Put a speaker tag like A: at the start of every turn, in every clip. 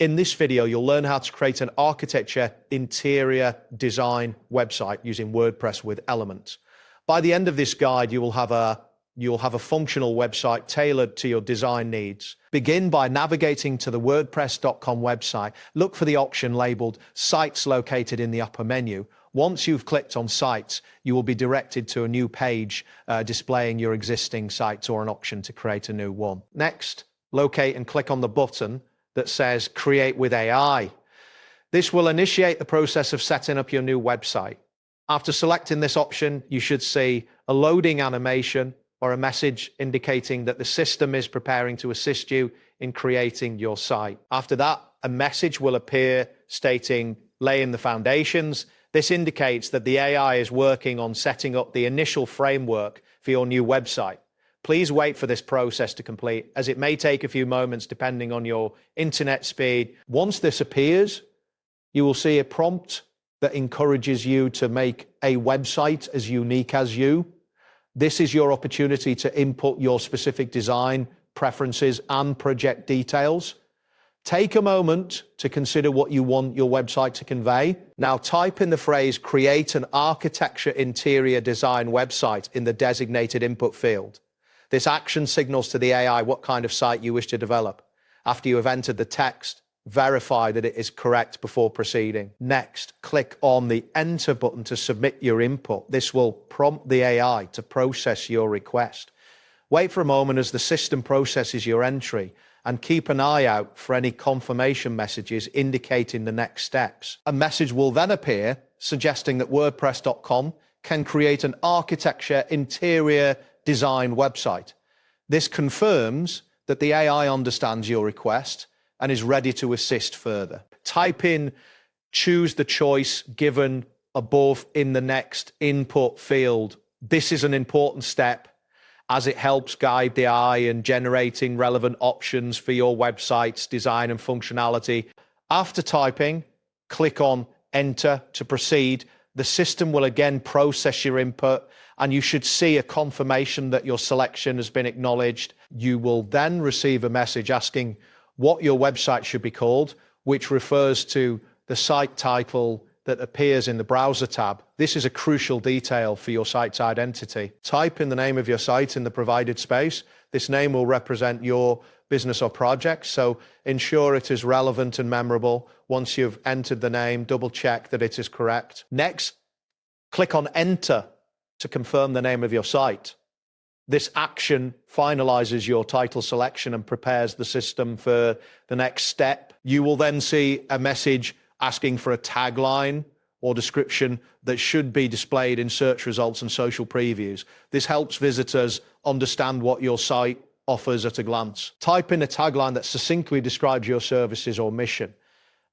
A: In this video, you'll learn how to create an architecture interior design website using WordPress with Elementor. By the end of this guide, you'll have a functional website tailored to your design needs. Begin by navigating to the WordPress.com website. Look for the option labeled Sites located in the upper menu. Once you've clicked on Sites, you will be directed to a new page displaying your existing sites or an option to create a new one. Next, locate and click on the button that says Create with AI. This will initiate the process of setting up your new website. After selecting this option, you should see a loading animation or a message indicating that the system is preparing to assist you in creating your site. After that, a message will appear stating laying the foundations. This indicates that the AI is working on setting up the initial framework for your new website. Please wait for this process to complete, as it may take a few moments depending on your internet speed. Once this appears, you will see a prompt that encourages you to make a website as unique as you. This is your opportunity to input your specific design preferences and project details. Take a moment to consider what you want your website to convey. Now type in the phrase "Create an architecture interior design website" in the designated input field. This action signals to the AI what kind of site you wish to develop. After you have entered the text, verify that it is correct before proceeding. Next, click on the Enter button to submit your input. This will prompt the AI to process your request. Wait for a moment as the system processes your entry and keep an eye out for any confirmation messages indicating the next steps. A message will then appear suggesting that WordPress.com can create an architecture interior design website. This confirms that the AI understands your request and is ready to assist further. Type in "Choose the choice given above" in the next input field. This is an important step as it helps guide the AI in generating relevant options for your website's design and functionality. After typing, click on Enter to proceed. The system will again process your input, and you should see a confirmation that your selection has been acknowledged. You will then receive a message asking what your website should be called, which refers to the site title that appears in the browser tab. This is a crucial detail for your site's identity. Type in the name of your site in the provided space. This name will represent your business or project, so ensure it is relevant and memorable. Once you've entered the name, double check that it is correct. Next, click on Enter to confirm the name of your site. This action finalizes your title selection and prepares the system for the next step. You will then see a message asking for a tagline or description that should be displayed in search results and social previews. This helps visitors understand what your site offers at a glance. Type in a tagline that succinctly describes your services or mission.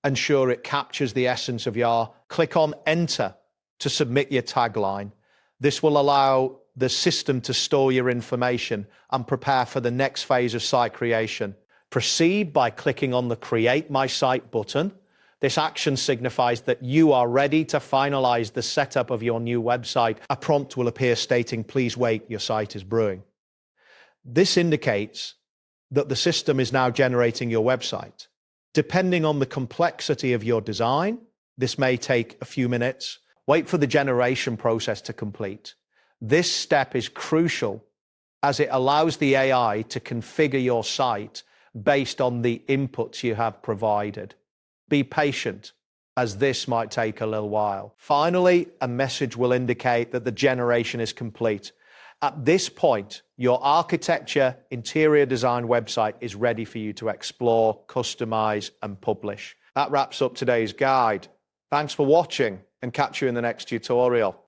A: Ensure it captures the essence of your. Click on Enter to submit your tagline. This will allow the system to store your information and prepare for the next phase of site creation. Proceed by clicking on the Create My Site button. This action signifies that you are ready to finalize the setup of your new website. A prompt will appear stating, "Please wait, your site is brewing." This indicates that the system is now generating your website. Depending on the complexity of your design, this may take a few minutes. Wait for the generation process to complete. This step is crucial as it allows the AI to configure your site based on the inputs you have provided. Be patient, as this might take a little while. Finally, a message will indicate that the generation is complete. At this point, your architecture interior design website is ready for you to explore, customize, and publish. That wraps up today's guide. Thanks for watching, and catch you in the next tutorial.